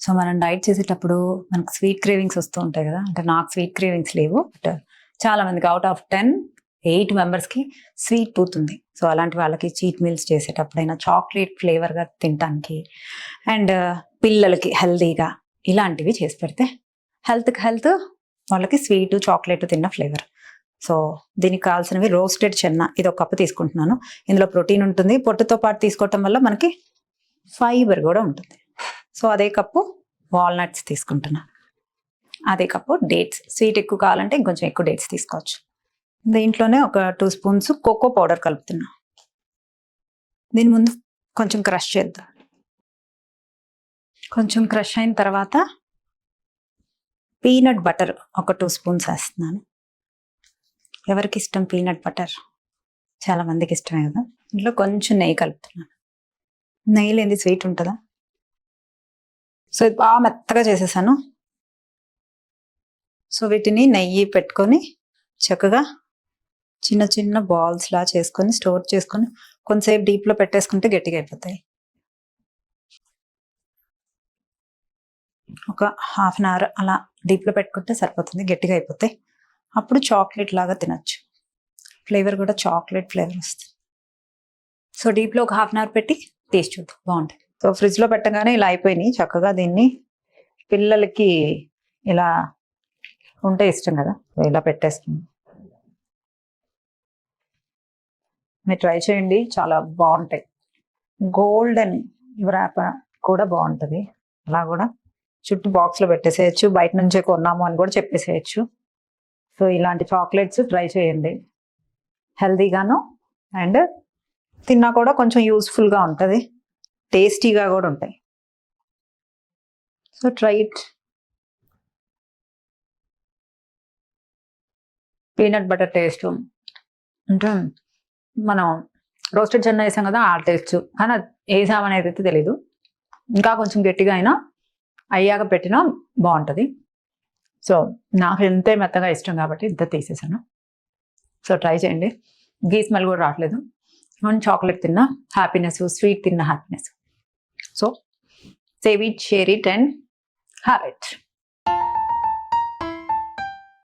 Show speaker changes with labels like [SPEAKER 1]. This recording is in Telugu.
[SPEAKER 1] సో మనం డైట్ చేసేటప్పుడు మనకు స్వీట్ క్రేవింగ్స్ వస్తూ ఉంటాయి కదా, అంటే నాకు స్వీట్ క్రేవింగ్స్ లేవు, బట్ చాలా మందికి అవుట్ ఆఫ్ 10 8 మెంబర్స్కి స్వీట్ పోతుంది. సో అలాంటి వాళ్ళకి చీట్ మీల్స్ చేసేటప్పుడైనా చాక్లెట్ ఫ్లేవర్గా తినడానికి అండ్ పిల్లలకి హెల్దీగా ఇలాంటివి చేసి పెడితే హెల్త్కి హెల్త్, వాళ్ళకి స్వీటు చాక్లెట్ తిన్న ఫ్లేవర్. సో దీనికి కావాల్సినవి రోస్టెడ్ చెన్న, ఇది ఒక కప్పు తీసుకుంటున్నాను. ఇందులో ప్రోటీన్ ఉంటుంది, పొట్టుతో పాటు తీసుకోవటం వల్ల మనకి ఫైబర్ కూడా ఉంటుంది. సో అదే కప్పు వాల్నట్స్ తీసుకుంటున్నాను, అదే కప్పు డేట్స్. స్వీట్ ఎక్కువ కావాలంటే ఇంకొంచెం ఎక్కువ డేట్స్ తీసుకోవచ్చు. దీంట్లోనే ఒక 2 స్పూన్స్ కోకో పౌడర్ కలుపుతున్నా. దీని ముందు కొంచెం క్రష్ చేద్దాం. కొంచెం క్రష్ అయిన తర్వాత పీనట్ బటర్ ఒక 2 స్పూన్స్ వేస్తున్నాను. ఎవరికి ఇష్టం పీనట్ బటర్? చాలా మందికి ఇష్టమే కదా. ఇంట్లో కొంచెం నెయ్యి కలుపుతున్నాను. నెయ్యి లేని స్వీట్ ఉంటుందా? సో ఇది బాగా మెత్తగా చేసేసాను. సో వీటిని నెయ్యి పెట్టుకొని చక్కగా చిన్న చిన్న బాల్స్ లా చేసుకొని స్టోర్ చేసుకొని కొంతసేపు డీప్లో పెట్టేసుకుంటే గట్టిగా అయిపోతాయి. ఒక హాఫ్ అన్ అవర్ అలా డీప్లో పెట్టుకుంటే సరిపోతుంది, గట్టిగా అయిపోతాయి. అప్పుడు చాక్లెట్ లాగా తినచ్చు. ఫ్లేవర్ కూడా చాక్లెట్ ఫ్లేవర్ వస్తుంది. సో డీప్లో ఒక హాఫ్ అన్ అవర్ పెట్టి టేస్ట్ చూద్దాం, బాగుంటుంది. సో ఫ్రిడ్జ్లో పెట్టగానే ఇలా అయిపోయినాయి. చక్కగా దీన్ని పిల్లలకి ఇలా ఉంటే ఇష్టం కదా, ఇలా పెట్టేస్తుంది. మీరు ట్రై చేయండి, చాలా బాగుంటాయి. గోల్డెన్ వ్రాప్ కూడా బాగుంటుంది. అలా కూడా చుట్టూ బాక్స్లో పెట్టేసేయచ్చు, బయట నుంచే కొన్నాము అని కూడా చెప్పేసేయచ్చు. సో ఇలాంటి చాక్లెట్స్ ట్రై చేయండి, హెల్దీగాను అండ్ తిన్నా కూడా కొంచెం యూస్ఫుల్గా ఉంటుంది, టేస్టీగా కూడా ఉంటాయి. So try it. Peanut butter taste అంటే మనం రోస్టెడ్ చెన్న వేసాం కదా, ఆ టేస్ట్, కానీ అది వేసామనేది అయితే తెలీదు. ఇంకా కొంచెం గట్టిగా అయినా అయ్యాక పెట్టినా బాగుంటుంది. సో నాకు ఎంతే మెత్తగా ఇష్టం కాబట్టి ఇంత తీసేసాను. సో ట్రై చేయండి. గీ స్మెల్ కూడా రావట్లేదు. చాక్లెట్ తిన్న హ్యాపీనెస్, స్వీట్ తిన్న happiness. So save it, share it and have it.